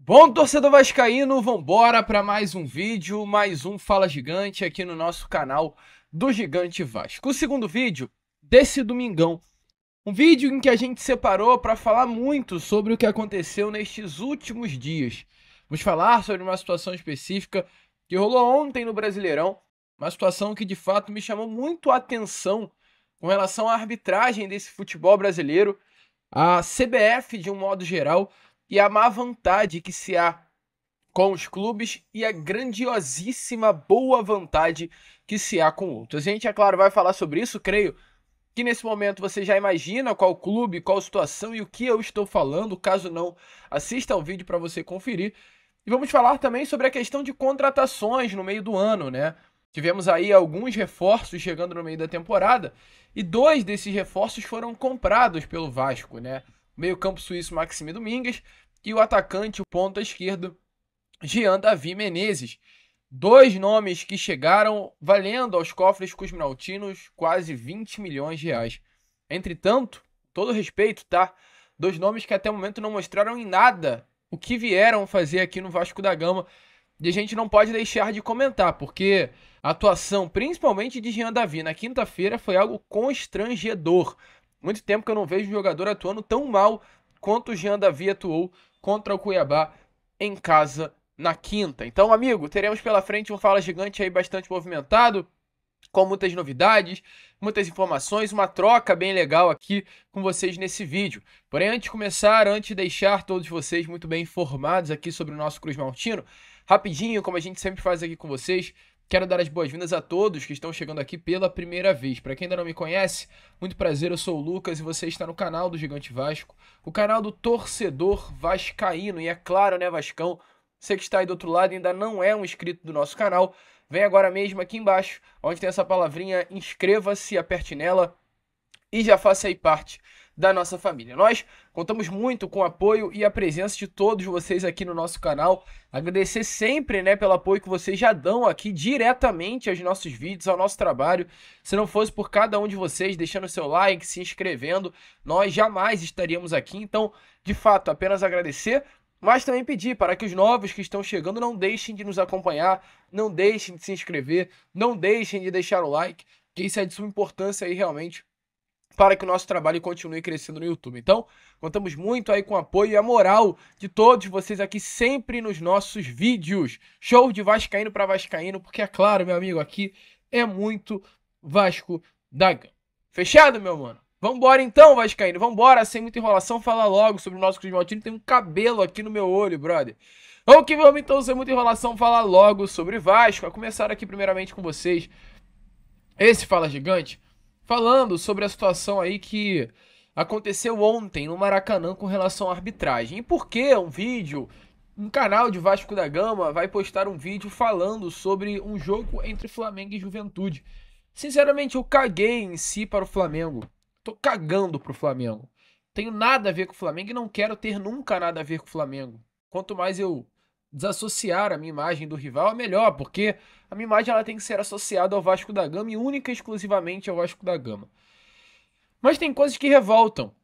Bom, torcedor vascaíno, vambora para mais um vídeo, mais um Fala Gigante aqui no nosso canal do Gigante Vasco. O segundo vídeo desse domingão, um vídeo em que a gente separou para falar muito sobre o que aconteceu nestes últimos dias. Vamos falar sobre uma situação específica que rolou ontem no Brasileirão, uma situação que de fato me chamou muito a atenção com relação à arbitragem desse futebol brasileiro, a CBF de um modo geral, e a má vontade que se há com os clubes e a grandiosíssima boa vontade que se há com outros. A gente, é claro, vai falar sobre isso, creio que nesse momento você já imagina qual clube, qual situação e o que eu estou falando. Caso não, assista ao vídeo para você conferir. E vamos falar também sobre a questão de contratações no meio do ano, né? Tivemos aí alguns reforços chegando no meio da temporada e 2 desses reforços foram comprados pelo Vasco, né? O meio-campo suíço Maxime Domingues e o atacante, o ponta esquerdo, Jean Davi Menezes. 2 nomes que chegaram valendo aos cofres cusminaltinos quase 20 milhões de reais. Entretanto, todo respeito, tá? 2 nomes que até o momento não mostraram em nada o que vieram fazer aqui no Vasco da Gama. E a gente não pode deixar de comentar, porque a atuação, principalmente de Jean Davi, na quinta-feira foi algo constrangedor. Muito tempo que eu não vejo um jogador atuando tão mal quanto o Jean Davi atuou contra o Cuiabá em casa na quinta. Então, amigo, teremos pela frente um Fala Gigante aí bastante movimentado, com muitas novidades, muitas informações, uma troca bem legal aqui com vocês nesse vídeo. Porém, antes de começar, antes de deixar todos vocês muito bem informados aqui sobre o nosso Cruz Maltino, rapidinho, como a gente sempre faz aqui com vocês, quero dar as boas-vindas a todos que estão chegando aqui pela primeira vez. Para quem ainda não me conhece, muito prazer, eu sou o Lucas e você está no canal do Gigante Vasco, o canal do torcedor vascaíno. E é claro, né, Vascão, você que está aí do outro lado e ainda não é um inscrito do nosso canal, vem agora mesmo aqui embaixo, onde tem essa palavrinha, inscreva-se, aperte nela e já faça aí parte da nossa família. Nós contamos muito com o apoio e a presença de todos vocês aqui no nosso canal. Agradecer sempre, né, pelo apoio que vocês já dão aqui diretamente aos nossos vídeos, ao nosso trabalho. Se não fosse por cada um de vocês deixando seu like, se inscrevendo, nós jamais estaríamos aqui. Então, de fato, apenas agradecer, mas também pedir para que os novos que estão chegando não deixem de nos acompanhar, não deixem de se inscrever, não deixem de deixar o like, que isso é de suma importância aí realmente para que o nosso trabalho continue crescendo no YouTube. Então, contamos muito aí com o apoio e a moral de todos vocês aqui sempre nos nossos vídeos. Show de vascaíno para vascaíno, porque é claro, meu amigo, aqui é muito Vasco da Gama. Fechado, meu mano? Vambora então, vascaíno, vambora, sem muita enrolação, falar logo sobre o nosso Cruz Maltino. Tem um cabelo aqui no meu olho, brother. Vamos que vamos então, sem muita enrolação, falar logo sobre Vasco. A começar aqui primeiramente com vocês, esse Fala Gigante, falando sobre a situação aí que aconteceu ontem no Maracanã com relação à arbitragem. E por que um canal de Vasco da Gama vai postar um vídeo falando sobre um jogo entre Flamengo e Juventude? Sinceramente, eu caguei em si para o Flamengo. Tô cagando pro Flamengo. Tenho nada a ver com o Flamengo e não quero ter nunca nada a ver com o Flamengo. Quanto mais eu desassociar a minha imagem do rival, é melhor, porque a minha imagem ela tem que ser associada ao Vasco da Gama e única e exclusivamente ao Vasco da Gama. Mas tem coisas que revoltam.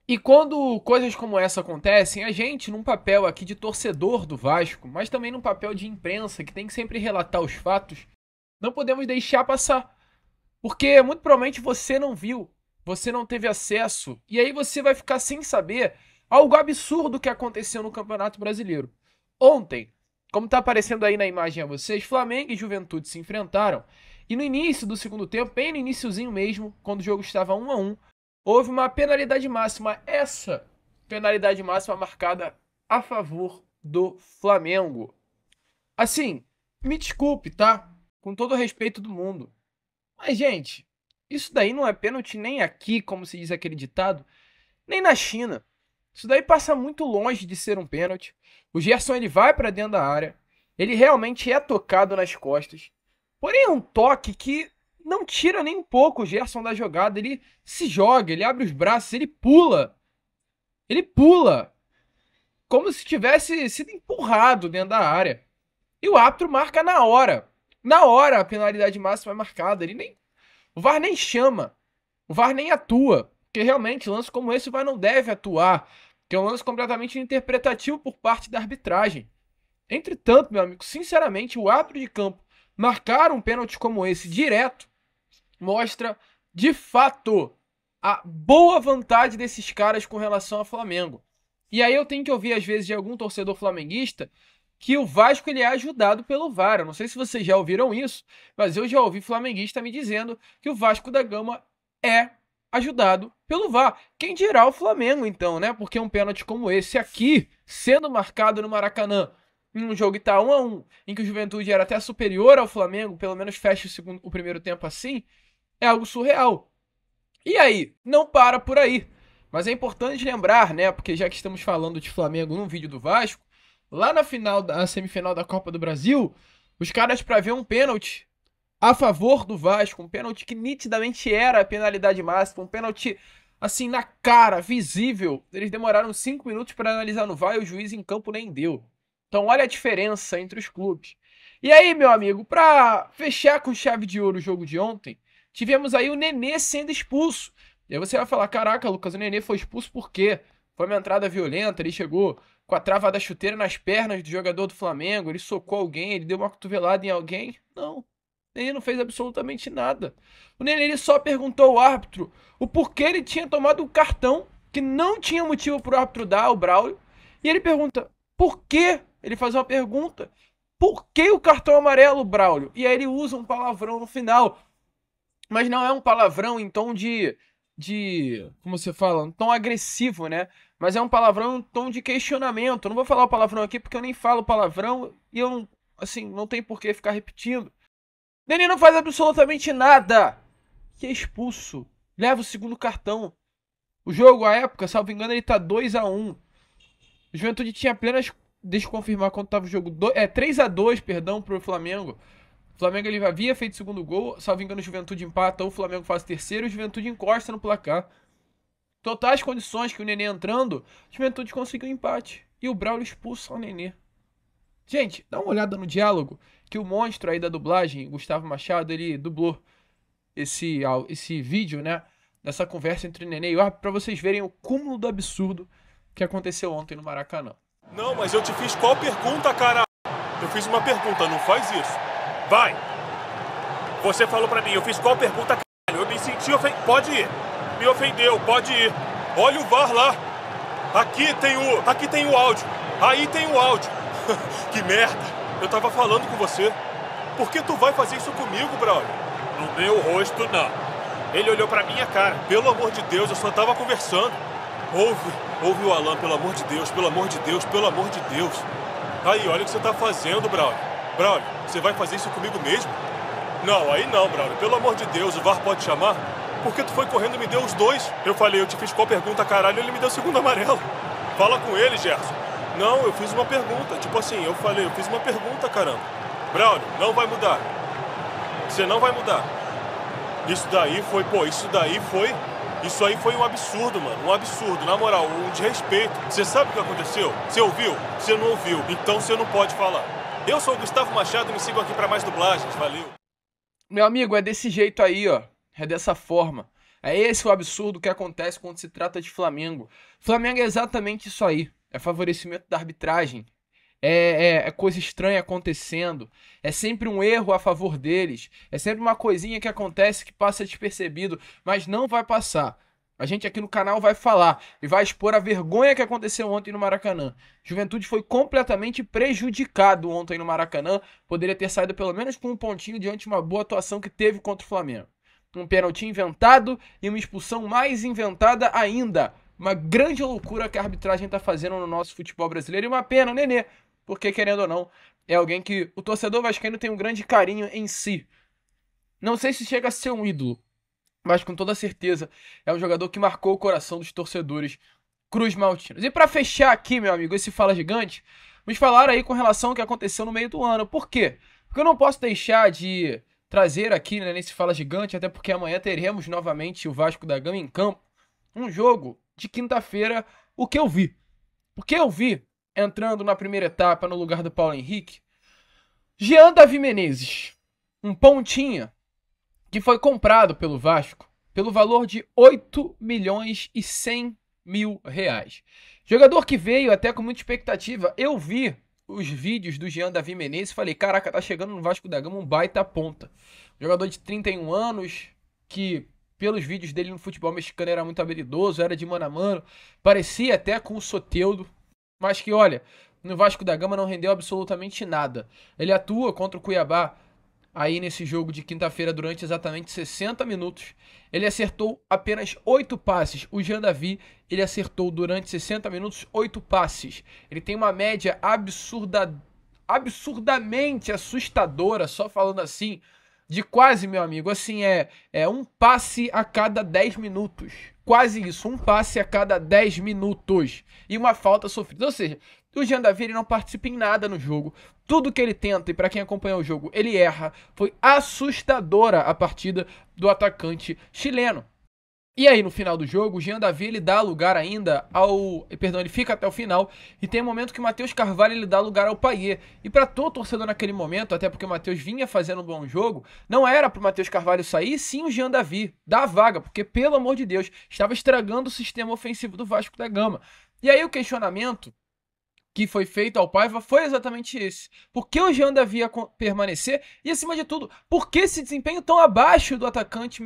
E quando coisas como essa acontecem, a gente, num papel aqui de torcedor do Vasco, mas também num papel de imprensa, que tem que sempre relatar os fatos, não podemos deixar passar. Porque muito provavelmente você não viu, você não teve acesso, e aí você vai ficar sem saber algo absurdo que aconteceu no Campeonato Brasileiro. Ontem, como está aparecendo aí na imagem a vocês, Flamengo e Juventude se enfrentaram. E no início do segundo tempo, bem no iniciozinho mesmo, quando o jogo estava 1-1, houve uma penalidade máxima. Essa penalidade máxima marcada a favor do Flamengo. Assim, me desculpe, tá? Com todo o respeito do mundo. Mas, gente, isso daí não é pênalti nem aqui, como se diz aquele ditado, nem na China. Isso daí passa muito longe de ser um pênalti. O Gerson ele vai para dentro da área. Ele realmente é tocado nas costas. Porém é um toque que não tira nem um pouco o Gerson da jogada. Ele se joga, ele abre os braços, ele pula. Ele pula. Como se tivesse sido empurrado dentro da área. E o árbitro marca na hora. Na hora a penalidade máxima é marcada. O VAR nem chama. O VAR nem atua. Porque realmente, lance como esse, o VAR não deve atuar. que é um lance completamente interpretativo por parte da arbitragem. Entretanto, meu amigo, sinceramente, o árbitro de campo marcar um pênalti como esse direto mostra, de fato, a boa vontade desses caras com relação ao Flamengo. E aí eu tenho que ouvir, às vezes, de algum torcedor flamenguista que o Vasco ele é ajudado pelo VAR. Eu não sei se vocês já ouviram isso, mas eu já ouvi flamenguista me dizendo que o Vasco da Gama é ajudado pelo VAR. Quem dirá o Flamengo, então, né? Porque um pênalti como esse aqui, sendo marcado no Maracanã, em um jogo que tá 1-1, em que o Juventude era até superior ao Flamengo, pelo menos fecha o primeiro tempo assim, é algo surreal. E aí? Não para por aí. Mas é importante lembrar, né? Porque já que estamos falando de Flamengo num vídeo do Vasco, lá na final da semifinal da Copa do Brasil, os caras, para ver um pênalti a favor do Vasco, um pênalti que nitidamente era a penalidade máxima, um pênalti assim na cara, visível, eles demoraram 5 minutos para analisar no VAR e o juiz em campo nem deu. Então olha a diferença entre os clubes. E aí, meu amigo, para fechar com chave de ouro o jogo de ontem, tivemos aí o Nenê sendo expulso. E aí você vai falar, caraca, Lucas, o Nenê foi expulso por quê? Foi uma entrada violenta, ele chegou com a trava da chuteira nas pernas do jogador do Flamengo, ele socou alguém, ele deu uma cotovelada em alguém. Não, o Nenê não fez absolutamente nada. O Nenê ele só perguntou ao árbitro o porquê ele tinha tomado um cartão que não tinha motivo para o árbitro dar ao Braulio. E ele pergunta, por quê? Ele faz uma pergunta, por que o cartão amarelo, Braulio? E aí ele usa um palavrão no final. Mas não é um palavrão em tom de como você fala, um tom agressivo, né? Mas é um palavrão em tom de questionamento. Eu não vou falar o palavrão aqui porque eu nem falo palavrão e eu, assim, não tem por que ficar repetindo. Nenê não faz absolutamente nada. Que é expulso. Leva o segundo cartão. O jogo, à época, salvo engano, ele tá 2-1. O Juventude tinha apenas, deixa eu confirmar quanto tava o jogo, 3-2, perdão, pro Flamengo. O Flamengo ele havia feito o segundo gol, salvo engano, o Juventude empata, ou o Flamengo faz o terceiro, e o Juventude encosta no placar. Totais condições que o Nenê entrando, o Juventude conseguiu um empate. E o Braulio expulsa o Nenê. Gente, dá uma olhada no diálogo, que o monstro aí da dublagem, Gustavo Machado, ele dublou esse vídeo, né, dessa conversa entre o Nenê e o árbitro, pra vocês verem o cúmulo do absurdo que aconteceu ontem no Maracanã. Não, mas eu te fiz qual pergunta, cara? Eu fiz uma pergunta, não faz isso. Vai! Você falou pra mim, eu fiz qual pergunta, caralho? Eu me senti ofendido. Pode ir. Me ofendeu, pode ir. Olha o VAR lá. Aqui tem o áudio. Aí tem o áudio. Que merda. Eu tava falando com você. Por que tu vai fazer isso comigo, brother? No meu rosto, não. Ele olhou pra minha cara. Pelo amor de Deus, eu só tava conversando. Ouve o Alan, pelo amor de Deus, pelo amor de Deus, pelo amor de Deus. Aí, olha o que você tá fazendo, brother. Brother, você vai fazer isso comigo mesmo? Não, aí não, brother. Pelo amor de Deus, o VAR pode chamar? Por que tu foi correndo e me deu os dois? Eu falei, eu te fiz qual pergunta, caralho, ele me deu o segundo amarelo. Fala com ele, Gerson. Não, eu fiz uma pergunta. Tipo assim, eu falei, eu fiz uma pergunta, caramba. Brother, não vai mudar. Você não vai mudar. Isso aí foi um absurdo, mano. Um absurdo, na moral, um desrespeito. Você sabe o que aconteceu? Você ouviu? Você não ouviu. Então você não pode falar. Eu sou o Gustavo Machado e me sigam aqui para mais dublagens. Valeu. Meu amigo, é desse jeito aí, ó. É dessa forma. É esse o absurdo que acontece quando se trata de Flamengo. Flamengo é exatamente isso aí. É favorecimento da arbitragem. É coisa estranha acontecendo. É sempre um erro a favor deles. É sempre uma coisinha que acontece que passa despercebido. Mas não vai passar. A gente aqui no canal vai falar e vai expor a vergonha que aconteceu ontem no Maracanã. Juventude foi completamente prejudicado ontem no Maracanã. Poderia ter saído pelo menos com um pontinho diante de uma boa atuação que teve contra o Flamengo. Um pênalti inventado e uma expulsão mais inventada ainda. Uma grande loucura que a arbitragem está fazendo no nosso futebol brasileiro. E uma pena, Nenê, porque querendo ou não, é alguém que o torcedor vascaíno tem um grande carinho em si. Não sei se chega a ser um ídolo, mas com toda certeza é um jogador que marcou o coração dos torcedores cruz-maltinos. E para fechar aqui, meu amigo, esse Fala Gigante, vamos falar aí com relação ao que aconteceu no meio do ano. Por quê? Porque eu não posso deixar de trazer aqui, né, nesse Fala Gigante, até porque amanhã teremos novamente o Vasco da Gama em campo, um jogo de quinta-feira, o que eu vi. O que eu vi, entrando na primeira etapa no lugar do Paulo Henrique, Jean Davi Menezes, um pontinha, que foi comprado pelo Vasco pelo valor de 8 milhões e 100 mil reais. Jogador que veio até com muita expectativa. Eu vi os vídeos do Jean Davi Menezes e falei, caraca, tá chegando no Vasco da Gama um baita ponta. Jogador de 31 anos, que pelos vídeos dele no futebol mexicano era muito habilidoso, era de mano a mano, parecia até com o Soteldo, mas que, olha, no Vasco da Gama não rendeu absolutamente nada. Ele atua contra o Cuiabá aí nesse jogo de quinta-feira durante exatamente 60 minutos. Ele acertou apenas 8 passes. O Jean Davi, ele acertou durante 60 minutos 8 passes. Ele tem uma média absurdamente assustadora, só falando assim, de quase, meu amigo, assim, é um passe a cada 10 minutos. Quase isso, um passe a cada 10 minutos. E uma falta sofrida. Ou seja, o Jean Davi ele não participa em nada no jogo. Tudo que ele tenta, e para quem acompanhou o jogo, ele erra. Foi assustadora a partida do atacante chileno. E aí, no final do jogo, o Jean Davi ele dá lugar ainda ao... Perdão, ele fica até o final. E tem um momento que o Matheus Carvalho ele dá lugar ao Payet. E para todo torcedor naquele momento, até porque o Matheus vinha fazendo um bom jogo, não era pro Matheus Carvalho sair, sim o Jean Davi, da vaga. Porque, pelo amor de Deus, estava estragando o sistema ofensivo do Vasco da Gama. E aí o questionamento que foi feito ao Paiva foi exatamente esse. Por que o Jean Davi ia permanecer? E acima de tudo, por que esse desempenho tão abaixo do atacante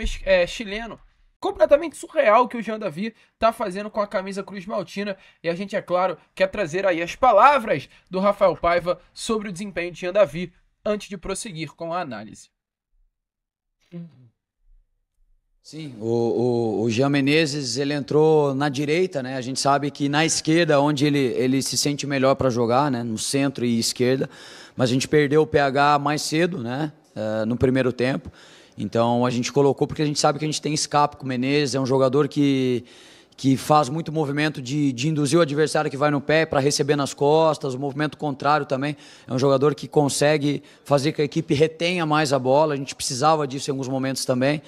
chileno? Completamente surreal o que o Jean Davi tá fazendo com a camisa Cruz Maltina. E a gente, é claro, quer trazer aí as palavras do Rafael Paiva sobre o desempenho de Jean Davi antes de prosseguir com a análise. Sim, o Jean Menezes, ele entrou na direita, né? A gente sabe que na esquerda, onde ele se sente melhor para jogar, né? No centro e esquerda. Mas a gente perdeu o PH mais cedo, né? No primeiro tempo. Então a gente colocou porque a gente sabe que a gente tem escape com o Menezes, é um jogador que faz muito movimento de induzir o adversário que vai no pé para receber nas costas, o movimento contrário também. É um jogador que consegue fazer que a equipe retenha mais a bola, a gente precisava disso em alguns momentos também.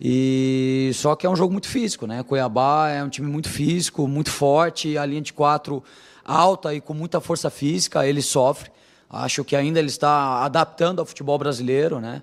E só que é um jogo muito físico, né? Cuiabá é um time muito físico, muito forte, a linha de 4 alta e com muita força física, ele sofre. Acho que ainda ele está adaptando ao futebol brasileiro, né?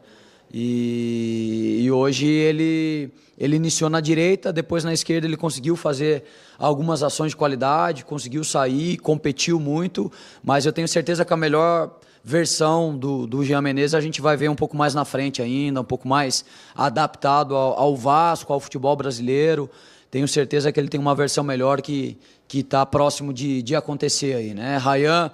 E hoje ele iniciou na direita, depois na esquerda ele conseguiu fazer algumas ações de qualidade, conseguiu sair, competiu muito, mas eu tenho certeza que a melhor versão do Jean Menezes a gente vai ver um pouco mais na frente ainda, um pouco mais adaptado ao Vasco, ao futebol brasileiro. Tenho certeza que ele tem uma versão melhor que está próximo de acontecer aí, né? Ryan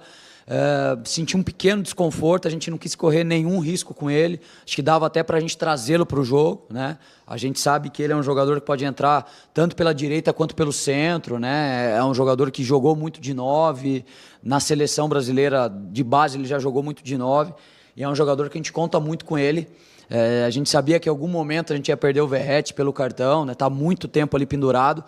sentiu um pequeno desconforto, a gente não quis correr nenhum risco com ele, acho que dava até para a gente trazê-lo para o jogo, né? A gente sabe que ele é um jogador que pode entrar tanto pela direita quanto pelo centro, né? É um jogador que jogou muito de 9, na seleção brasileira de base ele já jogou muito de 9, e é um jogador que a gente conta muito com ele. A gente sabia que em algum momento a gente ia perder o Verratti pelo cartão, né? Tá muito tempo ali pendurado.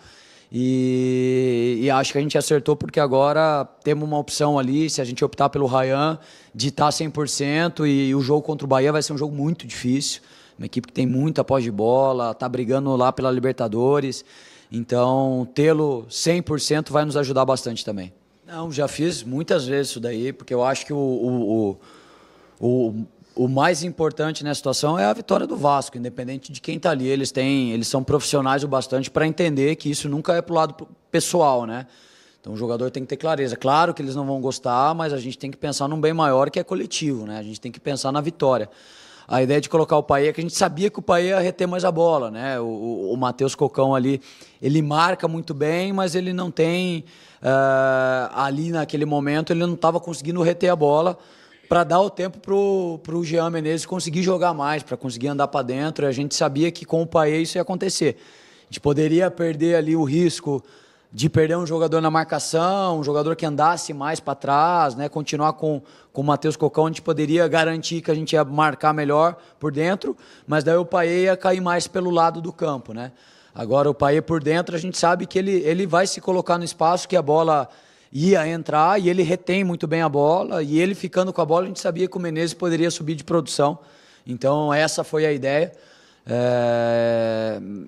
E acho que a gente acertou porque agora temos uma opção ali, se a gente optar pelo Ryan, de estar 100%, e o jogo contra o Bahia vai ser um jogo muito difícil, uma equipe que tem muita posse de bola, está brigando lá pela Libertadores, então tê-lo 100% vai nos ajudar bastante também. Não, já fiz muitas vezes isso daí, porque eu acho que o mais importante nessa situação é a vitória do Vasco, independente de quem está ali. Eles são profissionais o bastante para entender que isso nunca é pro lado pessoal, né? Então o jogador tem que ter clareza. Claro que eles não vão gostar, mas a gente tem que pensar num bem maior que é coletivo, né? A gente tem que pensar na vitória. A ideia de colocar o Payet é que a gente sabia que o Payet ia reter mais a bola, né? O Matheus Cocão ali, ele marca muito bem, mas ele não tem ali naquele momento, ele não estava conseguindo reter a bola para dar o tempo para o Jean Menezes conseguir jogar mais, para conseguir andar para dentro. E a gente sabia que com o Payet isso ia acontecer. A gente poderia perder ali o risco de perder um jogador na marcação, um jogador que andasse mais para trás, né? Continuar com o Matheus Cocão, a gente poderia garantir que a gente ia marcar melhor por dentro, mas daí o Payet ia cair mais pelo lado do campo, né? Agora o Payet por dentro, a gente sabe que ele vai se colocar no espaço que a bola ia entrar, e ele retém muito bem a bola, e ele ficando com a bola, a gente sabia que o Menezes poderia subir de produção. Então essa foi a ideia,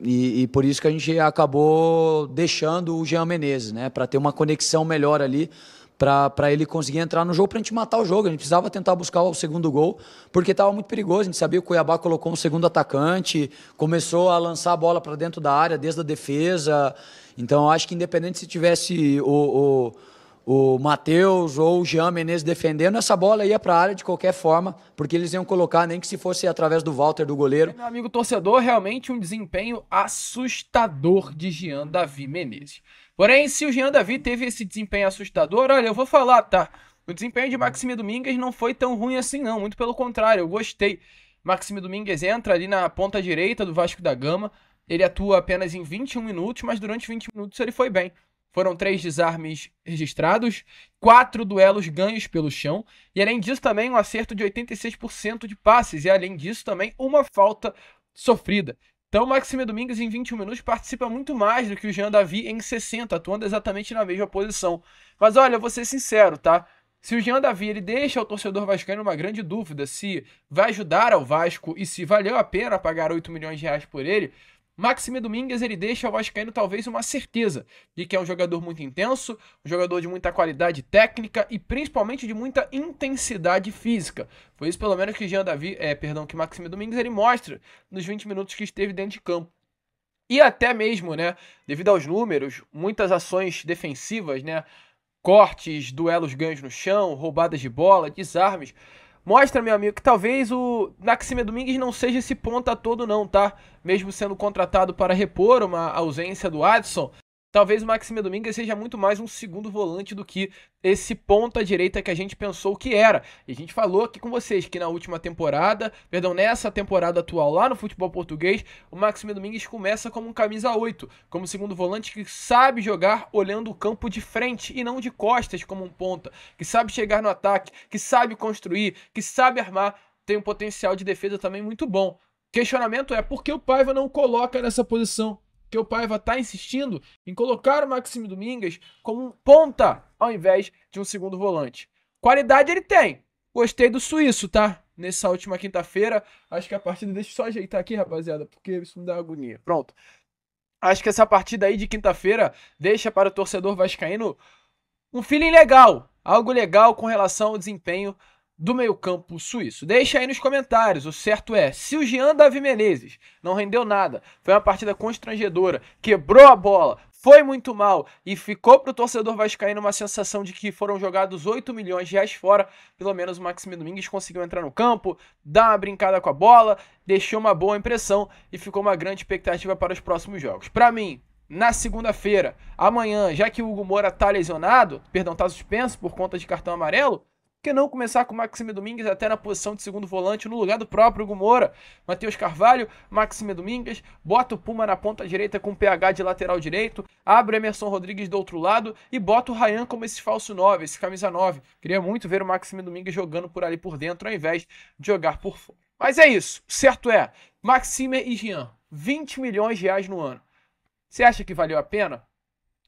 e por isso que a gente acabou deixando o Jean Menezes, né, para ter uma conexão melhor ali, para ele conseguir entrar no jogo, para a gente matar o jogo. A gente precisava tentar buscar o segundo gol, porque estava muito perigoso. A gente sabia que o Cuiabá colocou um segundo atacante, começou a lançar a bola para dentro da área, desde a defesa. Então, eu acho que independente se tivesse o Matheus ou o Jean Menezes defendendo, essa bola ia para a área de qualquer forma, porque eles iam colocar, nem que se fosse através do Walter, do goleiro. Meu amigo torcedor, realmente um desempenho assustador de Jean Davi Menezes. Porém, se o Jean Davi teve esse desempenho assustador, olha, eu vou falar, tá? O desempenho de Maxime Domingues não foi tão ruim assim não, muito pelo contrário, eu gostei. Maxime Domingues entra ali na ponta direita do Vasco da Gama, ele atua apenas em 21 minutos, mas durante 20 minutos ele foi bem. Foram 3 desarmes registrados, 4 duelos ganhos pelo chão, e além disso também um acerto de 86% de passes, e além disso também uma falta sofrida. Então o Maxime Domingues em 21 minutos participa muito mais do que o Jean Davi em 60, atuando exatamente na mesma posição. Mas olha, eu vou ser sincero, tá? Se o Jean Davi ele deixa o torcedor vascaíno uma grande dúvida se vai ajudar ao Vasco e se valeu a pena pagar 8 milhões de reais por ele, Maxime Domingues ele deixa ao vascaíno talvez uma certeza de que é um jogador muito intenso, um jogador de muita qualidade técnica e principalmente de muita intensidade física. Foi isso pelo menos que que Maxime Domingues ele mostra nos 20 minutos que esteve dentro de campo. E até mesmo, né, devido aos números, muitas ações defensivas, né, cortes, duelos ganhos no chão, roubadas de bola, desarmes. Mostra, meu amigo, que talvez o Maxime Domingues não seja esse ponta todo não, tá? Mesmo sendo contratado para repor uma ausência do Adson, talvez o Maxime Domingues seja muito mais um segundo volante do que esse ponta direita que a gente pensou que era. E a gente falou aqui com vocês que nessa temporada atual lá no futebol português, o Maxime Domingues começa como um camisa 8, como segundo volante que sabe jogar olhando o campo de frente e não de costas como um ponta, que sabe chegar no ataque, que sabe construir, que sabe armar, tem um potencial de defesa também muito bom. Questionamento é por que o Paiva não coloca nessa posição? Que o Paiva está insistindo em colocar o Maxime Domingues como um ponta ao invés de um segundo volante. Qualidade ele tem. Gostei do suíço, tá? Nessa última quinta-feira, acho que a partida... Deixa eu só ajeitar aqui, rapaziada, porque isso me dá agonia. Pronto. Acho que essa partida aí de quinta-feira deixa para o torcedor vascaíno um feeling legal. Algo legal com relação ao desempenho do meio-campo suíço. Deixa aí nos comentários. O certo é, se o Jean Davi Menezes não rendeu nada, foi uma partida constrangedora, quebrou a bola, foi muito mal e ficou para o torcedor vascaíno uma sensação de que foram jogados 8 milhões de reais fora, pelo menos o Maxime Domingues conseguiu entrar no campo, dar uma brincada com a bola, deixou uma boa impressão e ficou uma grande expectativa para os próximos jogos. Para mim, na segunda-feira, amanhã, já que o Hugo Moura tá suspenso por conta de cartão amarelo, por que não começar com o Maxime Domingues até na posição de segundo volante, no lugar do próprio Hugo Moura? Matheus Carvalho, Maxime Domingues, bota o Puma na ponta direita com PH de lateral direito, abre o Emerson Rodrigues do outro lado e bota o Ryan como esse falso 9, esse camisa 9. Queria muito ver o Maxime Domingues jogando por ali por dentro ao invés de jogar por fora. Mas é isso, certo é, Maxime e Jean, 20 milhões de reais no ano. Você acha que valeu a pena?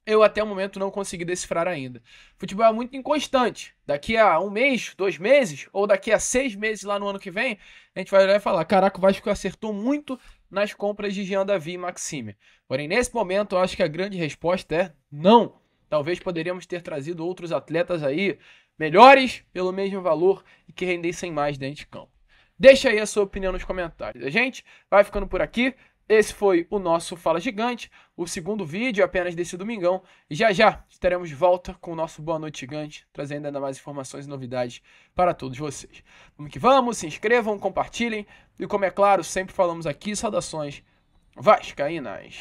Eu até o momento não consegui decifrar ainda. Futebol é muito inconstante. Daqui a 1 mês, 2 meses, ou daqui a 6 meses lá no ano que vem, a gente vai olhar e falar, caraca, o Vasco acertou muito nas compras de Jean Davi e Maxime. Porém, nesse momento, eu acho que a grande resposta é não. Talvez poderíamos ter trazido outros atletas aí, melhores pelo mesmo valor e que rendessem mais dentro de campo. Deixa aí a sua opinião nos comentários. A gente vai ficando por aqui. Esse foi o nosso Fala Gigante, o segundo vídeo apenas desse domingão. E já estaremos de volta com o nosso Boa Noite Gigante, trazendo ainda mais informações e novidades para todos vocês. Vamos que vamos, se inscrevam, compartilhem. E como é claro, sempre falamos aqui, saudações vascaínas.